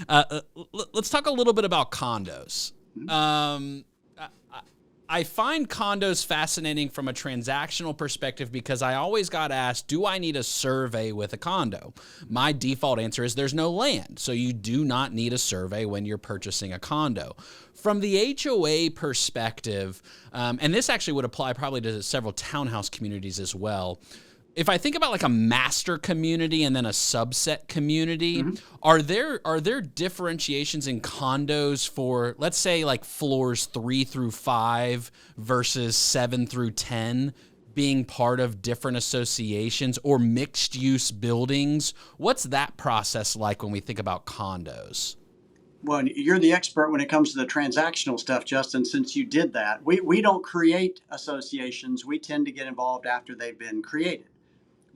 Let's talk a little bit about condos. Um, I find condos fascinating from a transactional perspective because I always got asked, do I need a survey with a condo? My default answer is there's no land, so you do not need a survey when you're purchasing a condo. From the HOA perspective, and this actually would apply probably to several townhouse communities as well, if I think about like a master community and then a subset community, are there differentiations in condos for, let's say, like floors 3 through 5 versus 7 through 10 being part of different associations or mixed use buildings? What's that process like when we think about condos? Well, you're the expert when it comes to the transactional stuff, Justin, since you did that. We don't create associations. We tend to get involved after they've been created.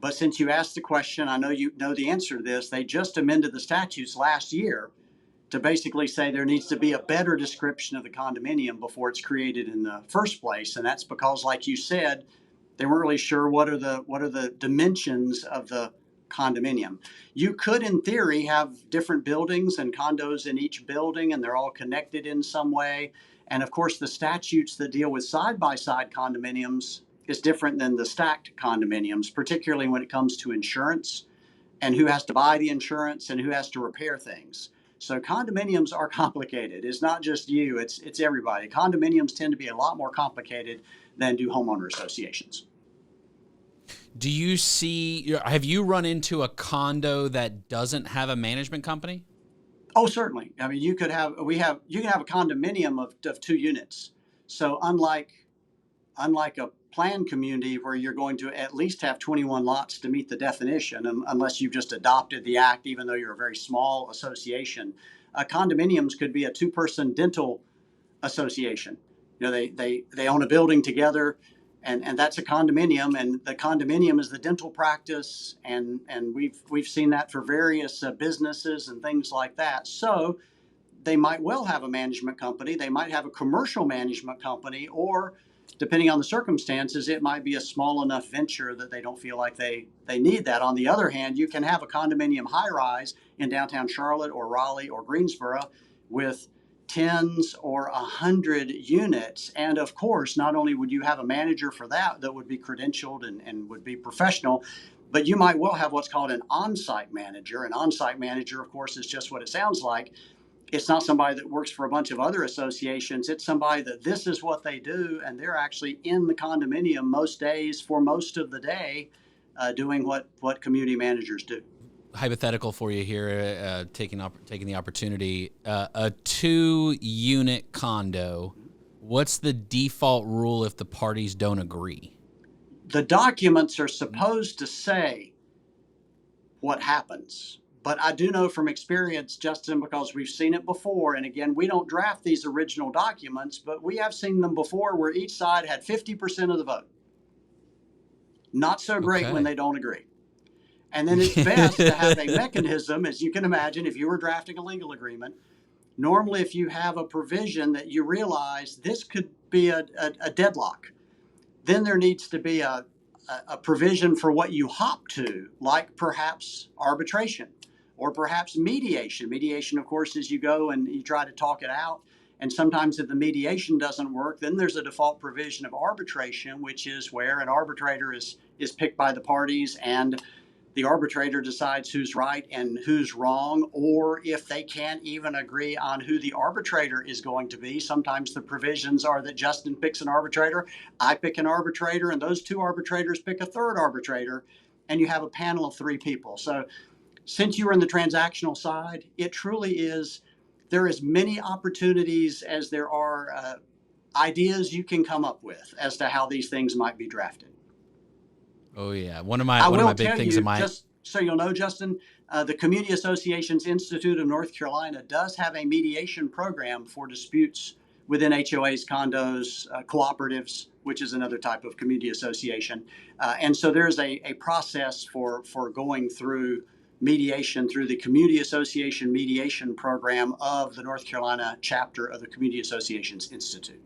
But since you asked the question, I know you know the answer to this. They just amended the statutes last year to basically say there needs to be a better description of the condominium before it's created in the first place. And that's because, like you said, they weren't really sure what are the dimensions of the condominium. You could, in theory, have different buildings and condos in each building, and they're all connected in some way. And of course, the statutes that deal with side-by-side condominiums is different than the stacked condominiums, particularly when it comes to insurance and who has to buy the insurance and who has to repair things. So condominiums are complicated. It's not just you, it's everybody. Condominiums tend to be a lot more complicated than do homeowner associations. Have you run into a condo that doesn't have a management company? Oh, certainly. I mean, you can have a condominium of two units. So unlike a planned community where you're going to at least have 21 lots to meet the definition, unless you've just adopted the act, even though you're a very small association. Condominiums could be a two-person dental association. You know, they own a building together, and that's a condominium, and the condominium is the dental practice, and we've seen that for various businesses and things like that. So they might well have a management company. They might have a commercial management company, or depending on the circumstances, it might be a small enough venture that they don't feel like they need that. On the other hand, you can have a condominium high rise in downtown Charlotte or Raleigh or Greensboro with tens or 100 units. And of course, not only would you have a manager for that would be credentialed and would be professional, but you might well have what's called an on-site manager. An on-site manager, of course, is just what it sounds like. It's not somebody that works for a bunch of other associations. It's somebody that this is what they do, and they're actually in the condominium most days for most of the day, doing what community managers do. Hypothetical for you here, taking the opportunity. A 2-unit condo. What's the default rule if the parties don't agree? The documents are supposed to say what happens. But I do know from experience, Justin, because we've seen it before, and again, we don't draft these original documents, but we have seen them before where each side had 50% of the vote. Not so great when they don't agree. And then it's best to have a mechanism, as you can imagine, if you were drafting a legal agreement. Normally, if you have a provision that you realize this could be a deadlock, then there needs to be a provision for what you hop to, like perhaps arbitration or perhaps mediation. Mediation, of course, is you go and you try to talk it out. And sometimes if the mediation doesn't work, then there's a default provision of arbitration, which is where an arbitrator is picked by the parties, and the arbitrator decides who's right and who's wrong. Or if they can't even agree on who the arbitrator is going to be, sometimes the provisions are that Justin picks an arbitrator, I pick an arbitrator, and those two arbitrators pick a third arbitrator, and you have a panel of 3 people. So since you were in the transactional side, it truly is, there is many opportunities as there are ideas you can come up with as to how these things might be drafted. Oh yeah, one of my big things in my, just so you'll know, Justin, the Community Associations Institute of North Carolina does have a mediation program for disputes within HOAs, condos, cooperatives, which is another type of community association. And so there's a process for going through mediation through the Community Association Mediation Program of the North Carolina chapter of the Community Associations Institute.